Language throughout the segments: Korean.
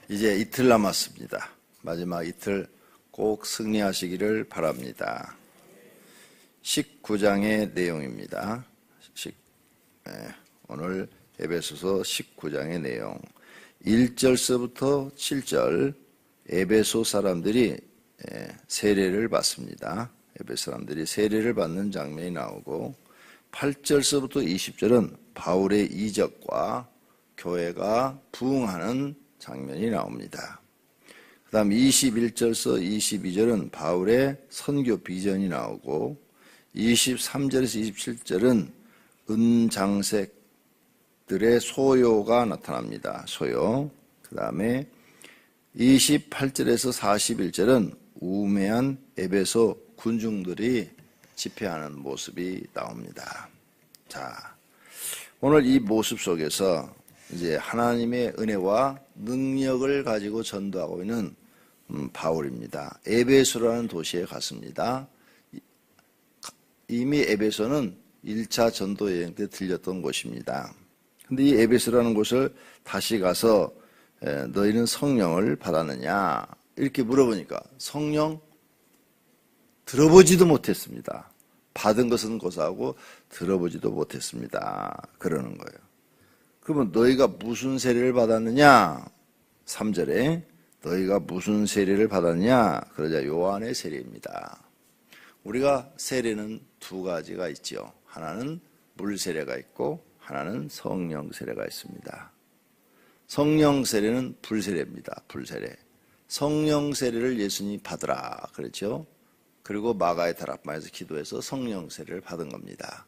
이제 이틀 남았습니다. 마지막 이틀 꼭 승리하시기를 바랍니다. 19장의 내용입니다. 오늘 에베소서 19장의 내용 1절서부터 7절 에베소 사람들이 세례를 받습니다. 에베소 사람들이 세례를 받는 장면이 나오고 8절서부터 20절은 바울의 이적과 교회가 부흥하는 장면이 나옵니다. 그 다음 21절서 22절은 바울의 선교 비전이 나오고 23절에서 27절은 은장색들의 소요가 나타납니다. 소요. 그 다음에 28절에서 41절은 우매한 에베소 군중들이 집회하는 모습이 나옵니다. 자, 오늘 이 모습 속에서 이제 하나님의 은혜와 능력을 가지고 전도하고 있는 바울입니다. 에베소라는 도시에 갔습니다. 이미 에베소는 1차 전도 여행 때 들렸던 곳입니다. 근데 이 에베소라는 곳을 다시 가서 너희는 성령을 받았느냐 이렇게 물어보니까 성령 들어보지도 못했습니다. 받은 것은 고사하고 들어보지도 못했습니다. 그러는 거예요. 그러면 너희가 무슨 세례를 받았느냐? 3절에 너희가 무슨 세례를 받았냐? 그러자 요한의 세례입니다. 우리가 세례는 두 가지가 있죠. 하나는 물 세례가 있고 하나는 성령 세례가 있습니다. 성령 세례는 불 세례입니다. 불 세례. 성령 세례를 예수님이 받으라 그랬죠. 그리고 마가의 다락방에서 기도해서 성령 세례를 받은 겁니다.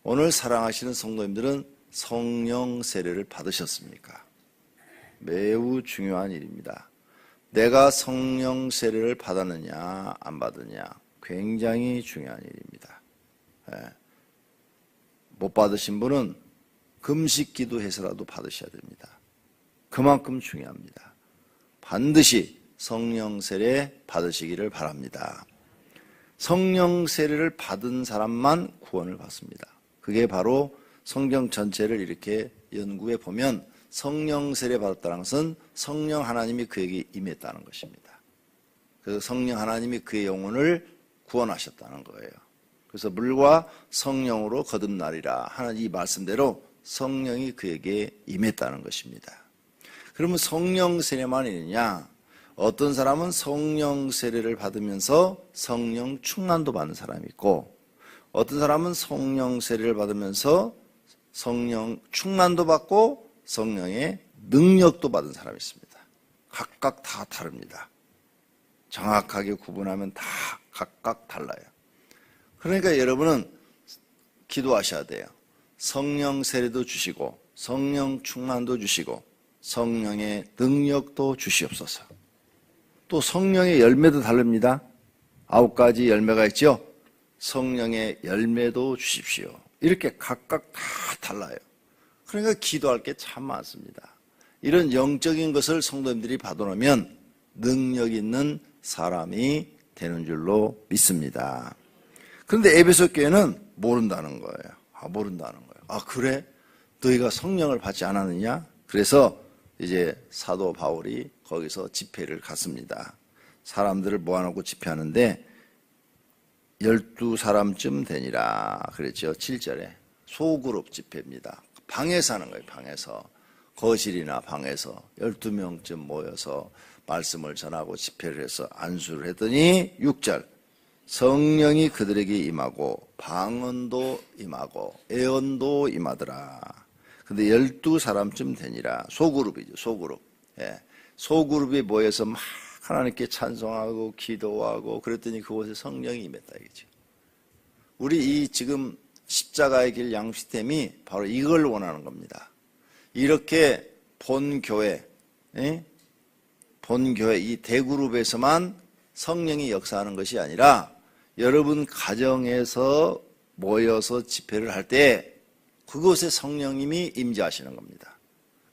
오늘 사랑하시는 성도님들은 성령 세례를 받으셨습니까? 매우 중요한 일입니다. 내가 성령 세례를 받았느냐 안 받느냐 굉장히 중요한 일입니다. 못 받으신 분은 금식 기도해서라도 받으셔야 됩니다. 그만큼 중요합니다. 반드시 성령 세례 받으시기를 바랍니다. 성령 세례를 받은 사람만 구원을 받습니다. 그게 바로 성경 전체를 이렇게 연구해 보면 성령 세례 받았다는 것은 성령 하나님이 그에게 임했다는 것입니다. 그래서 성령 하나님이 그의 영혼을 구원하셨다는 거예요. 그래서 물과 성령으로 거듭나리라 하는 이 말씀대로 성령이 그에게 임했다는 것입니다. 그러면 성령 세례만 있느냐? 어떤 사람은 성령 세례를 받으면서 성령 충만도 받는 사람이 있고 어떤 사람은 성령 세례를 받으면서 성령 충만도 받고 성령의 능력도 받은 사람이 있습니다. 각각 다 다릅니다. 정확하게 구분하면 다 각각 달라요. 그러니까 여러분은 기도하셔야 돼요. 성령 세례도 주시고 성령 충만도 주시고 성령의 능력도 주시옵소서. 또 성령의 열매도 다릅니다. 9가지 열매가 있죠. 성령의 열매도 주십시오. 이렇게 각각 다 달라요. 그러니까 기도할 게 참 많습니다. 이런 영적인 것을 성도님들이 받아놓으면 능력 있는 사람이 되는 줄로 믿습니다. 그런데 에베소 교회는 모른다는 거예요. 모른다는 거예요. 그래? 너희가 성령을 받지 않았느냐? 그래서 이제 사도 바울이 거기서 집회를 갔습니다. 사람들을 모아놓고 집회하는데 12사람쯤 되니라 그랬죠. 7절에 소그룹 집회입니다. 방에서 하는 거예요. 방에서 거실이나 방에서 12명쯤 모여서 말씀을 전하고 집회를 해서 안수를 했더니 6절 성령이 그들에게 임하고 방언도 임하고 애언도 임하더라. 근데 12사람쯤 되니라. 소그룹이죠. 소그룹. 소그룹이 모여서 막 하나님께 찬송하고 기도하고 그랬더니 그곳에 성령이 임했다 이거죠. 우리 이 지금 십자가의 길 양시스템이 바로 이걸 원하는 겁니다. 이렇게 본교회 이 대그룹에서만 성령이 역사하는 것이 아니라 여러분 가정에서 모여서 집회를 할 때 그곳에 성령님이 임재하시는 겁니다.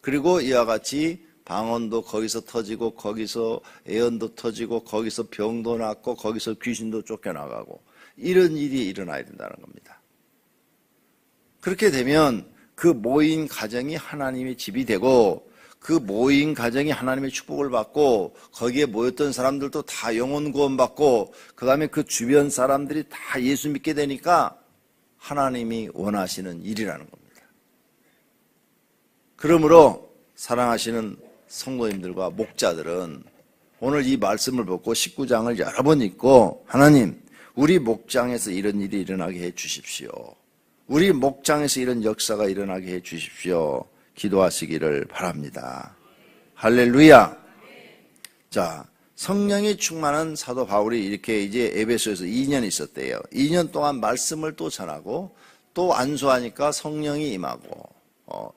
그리고 이와 같이 방언도 거기서 터지고 거기서 애언도 터지고 거기서 병도 낫고 거기서 귀신도 쫓겨나가고 이런 일이 일어나야 된다는 겁니다. 그렇게 되면 그 모인 가정이 하나님의 집이 되고 그 모인 가정이 하나님의 축복을 받고 거기에 모였던 사람들도 다 영혼 구원 받고 그 다음에 그 주변 사람들이 다 예수 믿게 되니까 하나님이 원하시는 일이라는 겁니다. 그러므로 사랑하시는 성도님들과 목자들은 오늘 이 말씀을 보고 19장을 여러 번 읽고 하나님 우리 목장에서 이런 일이 일어나게 해 주십시오. 우리 목장에서 이런 역사가 일어나게 해 주십시오. 기도하시기를 바랍니다. 할렐루야. 자, 성령이 충만한 사도 바울이 이렇게 이제 에베소에서 2년 있었대요. 2년 동안 말씀을 또 전하고 또 안수하니까 성령이 임하고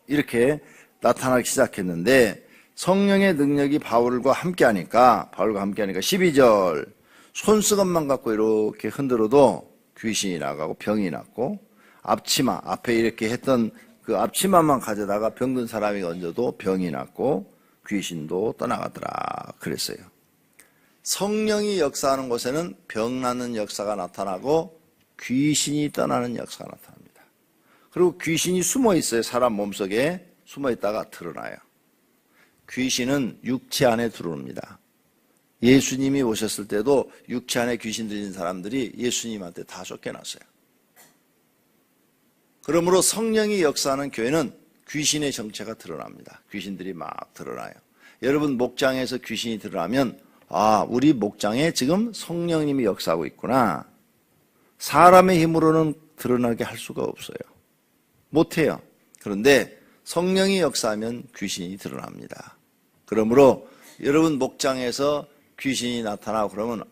이렇게 나타나기 시작했는데 성령의 능력이 바울과 함께하니까 12절 손수건만 갖고 이렇게 흔들어도 귀신이 나가고 병이 났고 앞치마 앞에 이렇게 했던 그 앞치마만 가져다가 병든 사람이 얹어도 병이 났고 귀신도 떠나가더라 그랬어요. 성령이 역사하는 곳에는 병 나는 역사가 나타나고 귀신이 떠나는 역사가 나타납니다. 그리고 귀신이 숨어 있어요. 사람 몸속에 숨어 있다가 드러나요. 귀신은 육체 안에 들어옵니다. 예수님이 오셨을 때도 육체 안에 귀신 들린 사람들이 예수님한테 다 쫓겨났어요. 그러므로 성령이 역사하는 교회는 귀신의 정체가 드러납니다. 귀신들이 막 드러나요. 여러분 목장에서 귀신이 드러나면 우리 목장에 지금 성령님이 역사하고 있구나. 사람의 힘으로는 드러나게 할 수가 없어요. 못해요. 그런데 성령이 역사하면 귀신이 드러납니다. 그러므로 여러분 목장에서 귀신이 나타나고 그러면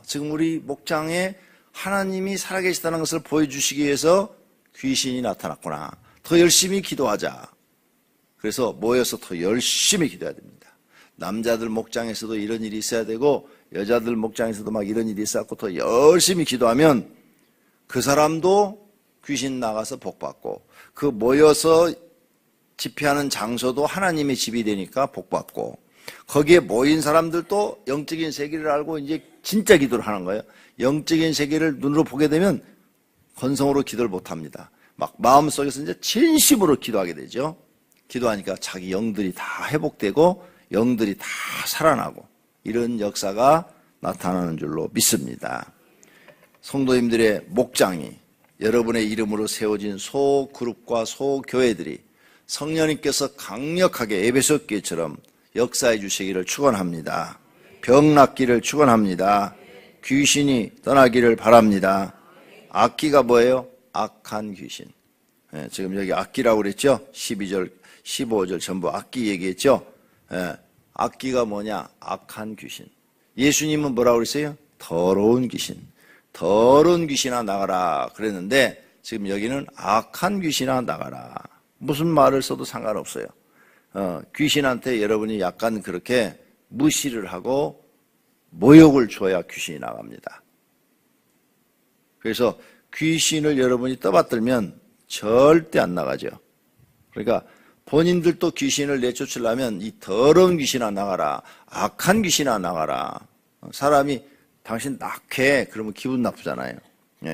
지금 우리 목장에 하나님이 살아계시다는 것을 보여주시기 위해서 귀신이 나타났구나. 더 열심히 기도하자. 그래서 모여서 더 열심히 기도해야 됩니다. 남자들 목장에서도 이런 일이 있어야 되고 여자들 목장에서도 막 이런 일이 있었고 더 열심히 기도하면 그 사람도 귀신 나가서 복받고 그 모여서 집회하는 장소도 하나님의 집이 되니까 복받고 거기에 모인 사람들도 영적인 세계를 알고 이제 진짜 기도를 하는 거예요. 영적인 세계를 눈으로 보게 되면 건성으로 기도를 못합니다. 막 마음속에서 이제 진심으로 기도하게 되죠. 기도하니까 자기 영들이 다 회복되고 영들이 다 살아나고 이런 역사가 나타나는 줄로 믿습니다. 성도님들의 목장이 여러분의 이름으로 세워진 소그룹과 소교회들이 성령님께서 강력하게 에베소 교회처럼 역사해 주시기를 축원합니다. 병 낫기를 축원합니다. 귀신이 떠나기를 바랍니다. 악기가 뭐예요? 악한 귀신. 지금 여기 악기라고 그랬죠? 12절, 15절 전부 악기 얘기했죠? 악기가 뭐냐? 악한 귀신. 예수님은 뭐라고 그랬어요? 더러운 귀신. 더러운 귀신아 나가라 그랬는데 지금 여기는 악한 귀신아 나가라. 무슨 말을 써도 상관없어요. 귀신한테 여러분이 약간 그렇게 무시를 하고 모욕을 줘야 귀신이 나갑니다. 그래서 귀신을 여러분이 떠받들면 절대 안 나가죠. 그러니까 본인들도 귀신을 내쫓으려면 이 더러운 귀신아 나가라, 악한 귀신아 나가라. 사람이 당신 낙해 그러면 기분 나쁘잖아요.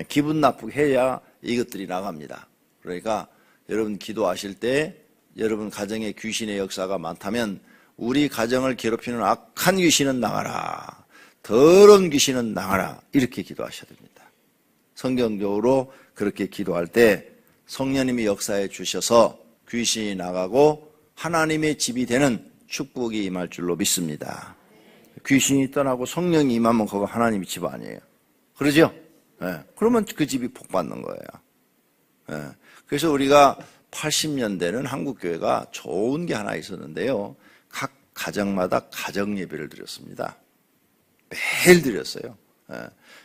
기분 나쁘게 해야 이것들이 나갑니다. 그러니까 여러분 기도하실 때 여러분 가정에 귀신의 역사가 많다면 우리 가정을 괴롭히는 악한 귀신은 나가라, 더러운 귀신은 나가라 이렇게 기도하셔야 됩니다. 성경적으로 그렇게 기도할 때 성령님이 역사해 주셔서 귀신이 나가고 하나님의 집이 되는 축복이 임할 줄로 믿습니다. 귀신이 떠나고 성령이 임하면 그거 하나님의 집 아니에요. 그러죠? 그러면 그 집이 복받는 거예요. 그래서 우리가 80년대는 한국교회가 좋은 게 하나 있었는데요. 각 가정마다 가정 예배를 드렸습니다. 매일 드렸어요.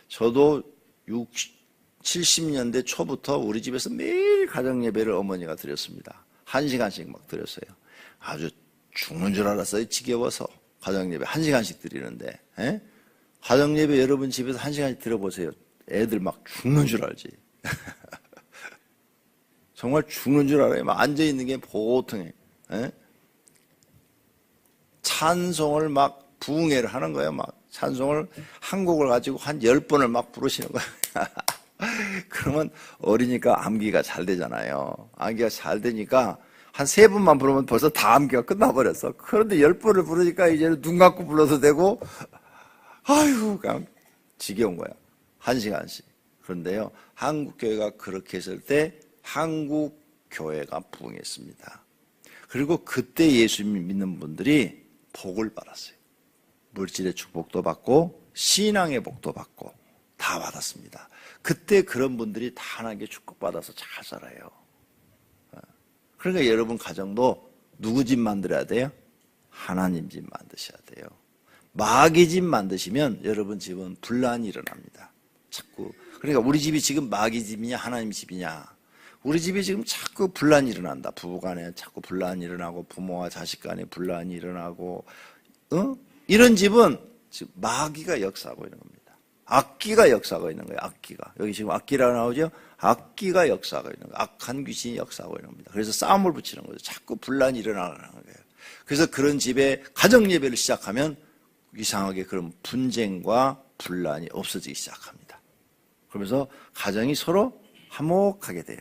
저도 70년대 초부터 우리 집에서 매일 가정 예배를 어머니가 드렸습니다. 1시간씩 막 드렸어요. 아주 죽는 줄 알았어요. 지겨워서 가정 예배 1시간씩 드리는데 가정 예배 여러분 집에서 1시간씩 들어보세요. 애들 막 죽는 줄 알지. 정말 죽는 줄 알아요. 막 앉아있는 게 보통해. 찬송을 막 부흥회를 하는 거예요. 막 찬송을 한 곡을 가지고 한 10번을 막 부르시는 거예요. 그러면 어리니까 암기가 잘 되잖아요. 암기가 잘 되니까 한 3번만 부르면 벌써 다 암기가 끝나버렸어. 그런데 10번을 부르니까 이제는 눈 감고 불러도 되고, 아유, 그냥 지겨운 거야. 1시간씩. 그런데요, 한국교회가 그렇게 했을 때 한국교회가 부흥했습니다. 그리고 그때 예수 믿는 분들이 복을 받았어요. 물질의 축복도 받고 신앙의 복도 받고 다 받았습니다. 그때 그런 분들이 다 하나님께 축복받아서 잘 살아요. 그러니까 여러분 가정도 누구 집 만들어야 돼요? 하나님 집 만드셔야 돼요. 마귀 집 만드시면 여러분 집은 분란이 일어납니다. 자꾸. 그러니까 우리 집이 지금 마귀 집이냐 하나님 집이냐. 우리 집이 지금 자꾸 분란이 일어난다. 부부간에 자꾸 분란이 일어나고 부모와 자식 간에 분란이 일어나고 이런 집은 지금 마귀가 역사하고 있는 겁니다. 악기가 역사하고 있는 거예요. 악기가. 여기 지금 악기라고 나오죠? 악기가 역사하고 있는 거예요. 악한 귀신이 역사하고 있는 겁니다. 그래서 싸움을 붙이는 거죠. 자꾸 분란이 일어나는 거예요. 그래서 그런 집에 가정 예배를 시작하면 이상하게 그런 분쟁과 분란이 없어지기 시작합니다. 그러면서 가정이 서로 화목하게 돼요.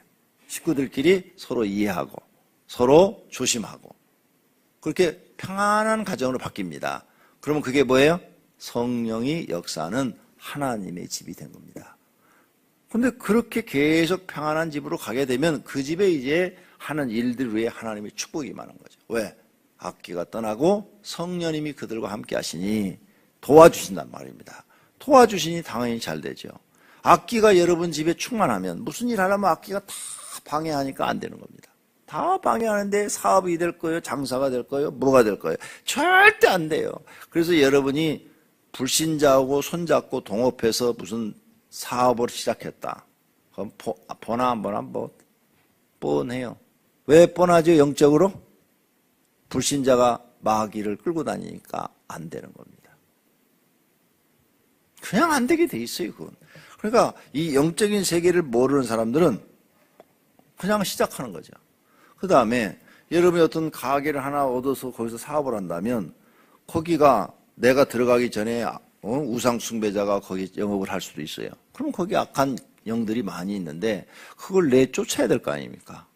식구들끼리 서로 이해하고 서로 조심하고 그렇게 평안한 가정으로 바뀝니다. 그러면 그게 뭐예요? 성령이 역사하는 하나님의 집이 된 겁니다. 그런데 그렇게 계속 평안한 집으로 가게 되면 그 집에 이제 하는 일들 위에 하나님의 축복이 많은 거죠. 왜? 악기가 떠나고 성령님이 그들과 함께 하시니 도와주신단 말입니다. 도와주시니 당연히 잘 되죠. 악기가 여러분 집에 충만하면 무슨 일 하려면 악기가 다 방해하니까 안 되는 겁니다. 다 방해하는데 사업이 될 거예요? 장사가 될 거예요? 뭐가 될 거예요? 절대 안 돼요. 그래서 여러분이 불신자하고 손잡고 동업해서 무슨 사업을 시작했다. 그럼 뻔하 안 뻔하? 뭐 뻔해요. 왜 뻔하죠? 영적으로? 불신자가 마귀를 끌고 다니니까 안 되는 겁니다. 그냥 안 되게 돼 있어요, 그건. 그러니까 이 영적인 세계를 모르는 사람들은 그냥 시작하는 거죠. 그 다음에 여러분이 어떤 가게를 하나 얻어서 거기서 사업을 한다면 거기가 내가 들어가기 전에 우상 숭배자가 거기 영업을 할 수도 있어요. 그럼 거기 악한 영들이 많이 있는데 그걸 내쫓아야 될 거 아닙니까?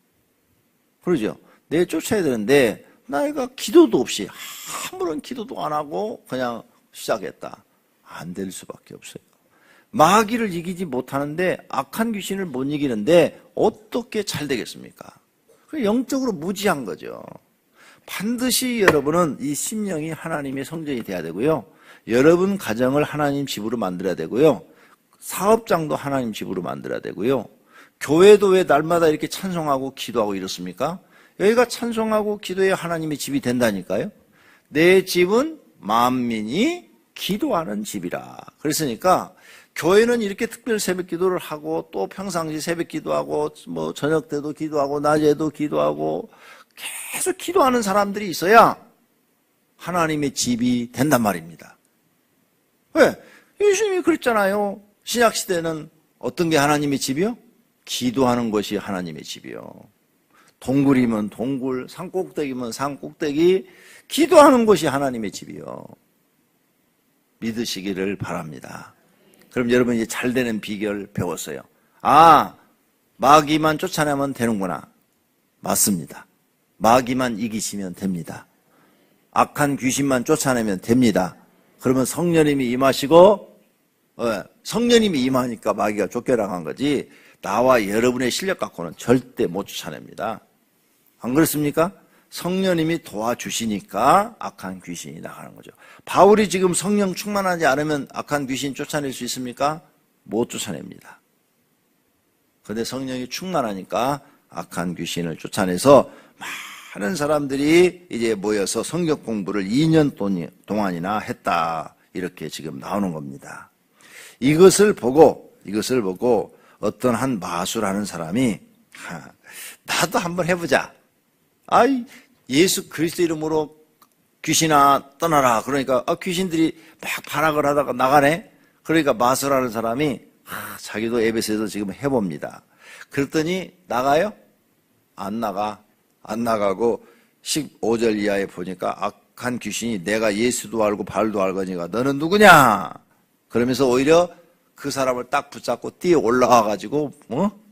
그러죠. 내쫓아야 되는데 나이가 기도도 없이 아무런 기도도 안 하고 그냥 시작했다. 안 될 수밖에 없어요. 마귀를 이기지 못하는데 악한 귀신을 못 이기는데 어떻게 잘 되겠습니까? 영적으로 무지한 거죠. 반드시 여러분은 이 심령이 하나님의 성전이 돼야 되고요. 여러분 가정을 하나님 집으로 만들어야 되고요. 사업장도 하나님 집으로 만들어야 되고요. 교회도 왜 날마다 이렇게 찬송하고 기도하고 이렇습니까? 여기가 찬송하고 기도해야 하나님의 집이 된다니까요. 내 집은 만민이 기도하는 집이라. 그랬으니까 교회는 이렇게 특별 새벽 기도를 하고 또 평상시 새벽 기도하고 뭐 저녁 때도 기도하고 낮에도 기도하고 계속 기도하는 사람들이 있어야 하나님의 집이 된단 말입니다. 왜? 예수님이 그랬잖아요. 신약시대는 어떤 게 하나님의 집이요? 기도하는 것이 하나님의 집이요. 동굴이면 동굴, 산꼭대기면 산꼭대기, 기도하는 것이 하나님의 집이요. 믿으시기를 바랍니다. 그럼 여러분 이제 잘 되는 비결 배웠어요. 아, 마귀만 쫓아내면 되는구나. 맞습니다. 마귀만 이기시면 됩니다. 악한 귀신만 쫓아내면 됩니다. 그러면 성령님이 임하시고, 성령님이 임하니까 마귀가 쫓겨나간 거지, 나와 여러분의 실력 갖고는 절대 못 쫓아냅니다. 안 그렇습니까? 성령님이 도와주시니까 악한 귀신이 나가는 거죠. 바울이 지금 성령 충만하지 않으면 악한 귀신 쫓아낼 수 있습니까? 못 쫓아냅니다. 그런데 성령이 충만하니까 악한 귀신을 쫓아내서 많은 사람들이 이제 모여서 성경 공부를 2년 동안이나 했다. 이렇게 지금 나오는 겁니다. 이것을 보고 어떤 한 마술하는 사람이 나도 한번 해보자. 아이, 예수 그리스도 이름으로 귀신아 떠나라. 그러니까 귀신들이 막 발악을 하다가 나가네. 그러니까 마술하는 사람이 자기도 에베소에서 지금 해봅니다. 그랬더니 나가요? 안 나가고 15절 이하에 보니까 악한 귀신이 내가 예수도 알고 발도 알거니가 너는 누구냐? 그러면서 오히려 그 사람을 딱 붙잡고 뛰어 올라와가지고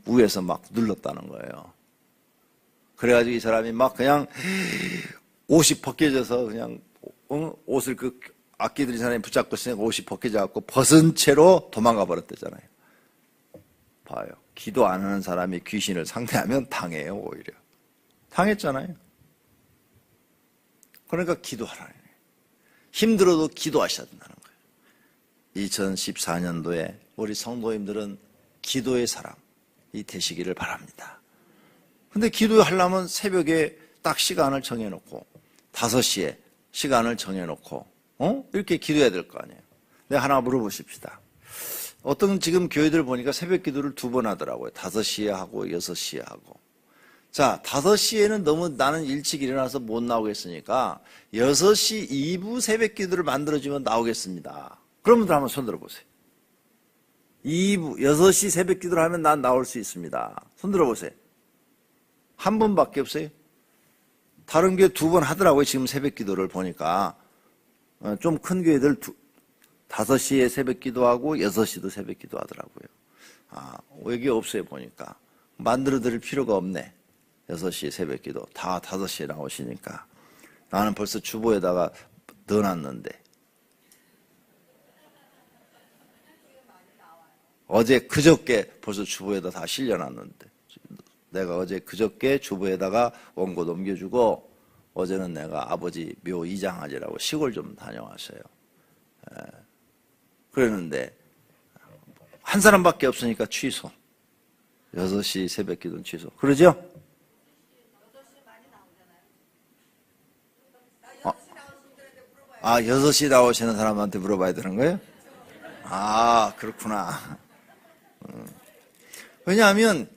위에서 막 눌렀다는 거예요. 그래가지고 이 사람이 막 그냥 옷이 벗겨져서 그냥 옷을 그 악기들이 사람이 붙잡고 있으니까 옷이 벗겨져갖고 벗은 채로 도망가 버렸대잖아요. 봐요. 기도 안 하는 사람이 귀신을 상대하면 당해요, 오히려. 당했잖아요. 그러니까 기도하라는 거예요. 힘들어도 기도하셔야 된다는 거예요. 2014년도에 우리 성도님들은 기도의 사람이 되시기를 바랍니다. 근데 기도하려면 새벽에 딱 시간을 정해놓고 5시에 시간을 정해놓고 이렇게 기도해야 될 거 아니에요. 내가 하나 물어보십시다. 어떤 지금 교회들 보니까 새벽 기도를 2번 하더라고요. 5시에 하고 6시에 하고. 자, 5시에는 너무 나는 일찍 일어나서 못 나오겠으니까 6시 2부 새벽 기도를 만들어주면 나오겠습니다. 그런 분들 한번 손 들어보세요. 6시 새벽 기도를 하면 난 나올 수 있습니다. 손 들어보세요. 한 분밖에 없어요. 다른 교회 2번 하더라고요. 지금 새벽 기도를 보니까. 좀 큰 교회들 5시에 새벽 기도하고 6시도 새벽 기도 하더라고요. 여기 없어요, 보니까. 만들어 드릴 필요가 없네. 6시에 새벽 기도. 다 5시에 나오시니까. 나는 벌써 주보에다가 넣어놨는데. 어제 그저께 벌써 주보에다 다 실려놨는데. 내가 어제 그저께 주보에다가 원고 넘겨주고 어제는 내가 아버지 묘 이장하지라고 시골 좀 다녀왔어요. 그랬는데 한 사람밖에 없으니까 취소. 6시 새벽 기도는 취소. 그러죠? 6시 나오시는 사람한테 물어봐야 되는 거예요? 그렇구나. 왜냐하면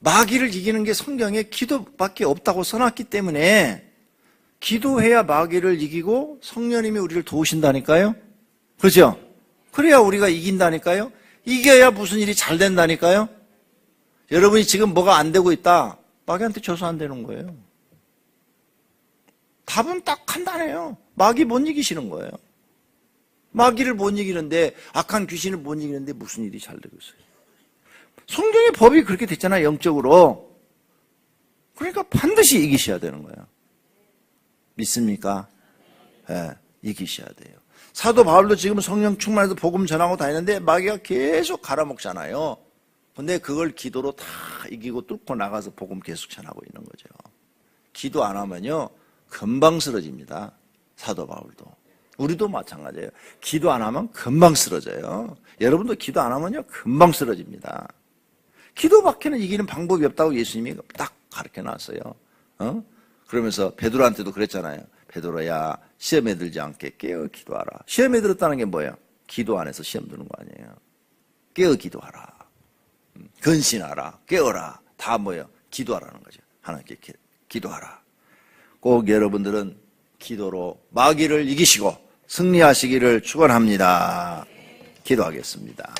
마귀를 이기는 게 성경에 기도밖에 없다고 써놨기 때문에 기도해야 마귀를 이기고 성령님이 우리를 도우신다니까요. 그렇죠? 그래야 우리가 이긴다니까요. 이겨야 무슨 일이 잘 된다니까요. 여러분이 지금 뭐가 안 되고 있다. 마귀한테 져서 안 되는 거예요. 답은 딱 간단해요. 마귀 못 이기시는 거예요. 마귀를 못 이기는데, 악한 귀신을 못 이기는데 무슨 일이 잘 되고 있어요. 성경의 법이 그렇게 됐잖아요, 영적으로. 그러니까 반드시 이기셔야 되는 거예요. 믿습니까? 네, 이기셔야 돼요. 사도 바울도 지금 성령 충만해서 복음 전하고 다니는데 마귀가 계속 갈아먹잖아요. 근데 그걸 기도로 다 이기고 뚫고 나가서 복음 계속 전하고 있는 거죠. 기도 안 하면요, 금방 쓰러집니다. 사도 바울도. 우리도 마찬가지예요. 기도 안 하면 금방 쓰러져요. 여러분도 기도 안 하면요, 금방 쓰러집니다. 기도밖에는 이기는 방법이 없다고 예수님이 딱 가르쳐 놨어요. 그러면서 베드로한테도 그랬잖아요. 베드로야, 시험에 들지 않게 깨어 기도하라. 시험에 들었다는 게 뭐예요? 기도 안에서 시험 드는 거 아니에요. 깨어 기도하라. 근신하라. 깨어라. 다 뭐예요? 기도하라는 거죠. 하나님께 기도하라. 꼭 여러분들은 기도로 마귀를 이기시고 승리하시기를 축원합니다. 기도하겠습니다.